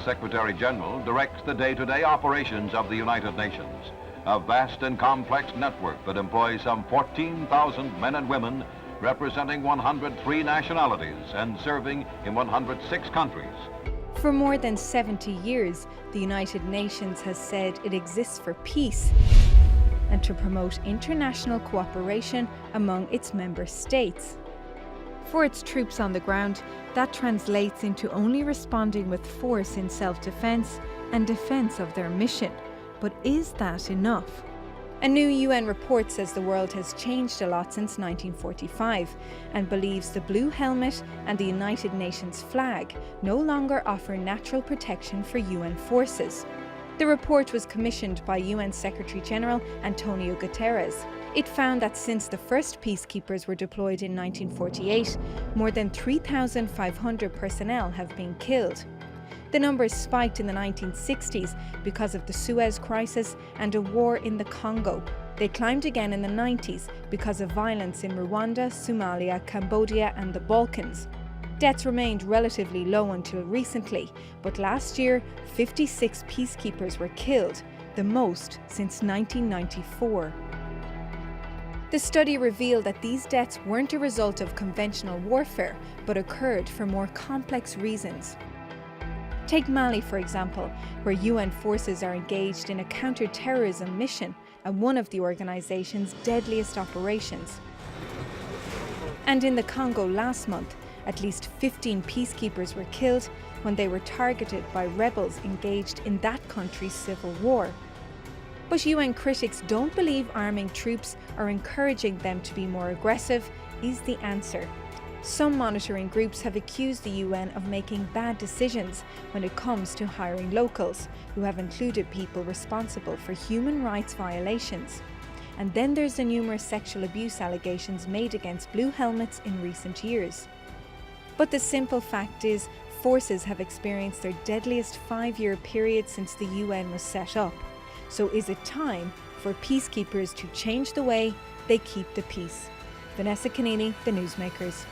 Secretary-General directs the day-to-day operations of the United Nations, a vast and complex network that employs some 14,000 men and women representing 103 nationalities and serving in 106 countries. For more than 70 years, the United Nations has said it exists for peace and to promote international cooperation among its member states. For its troops on the ground, that translates into only responding with force in self-defense and defense of their mission. But is that enough? A new UN report says the world has changed a lot since 1945 and believes the blue helmet and the United Nations flag no longer offer natural protection for UN forces. The report was commissioned by UN Secretary-General Antonio Guterres. It found that since the first peacekeepers were deployed in 1948, more than 3,500 personnel have been killed. The numbers spiked in the 1960s because of the Suez Crisis and a war in the Congo. They climbed again in the 90s because of violence in Rwanda, Somalia, Cambodia and the Balkans. Deaths remained relatively low until recently, but last year, 56 peacekeepers were killed, the most since 1994. The study revealed that these deaths weren't a result of conventional warfare, but occurred for more complex reasons. Take Mali, for example, where UN forces are engaged in a counter-terrorism mission and one of the organization's deadliest operations. And in the Congo last month, at least 15 peacekeepers were killed when they were targeted by rebels engaged in that country's civil war. But UN critics don't believe arming troops or encouraging them to be more aggressive is the answer. Some monitoring groups have accused the UN of making bad decisions when it comes to hiring locals, who have included people responsible for human rights violations. And then there's the numerous sexual abuse allegations made against blue helmets in recent years. But the simple fact is, forces have experienced their deadliest 5-year period since the UN was set up. So is it time for peacekeepers to change the way they keep the peace? Vanessa Coneely, The Newsmakers.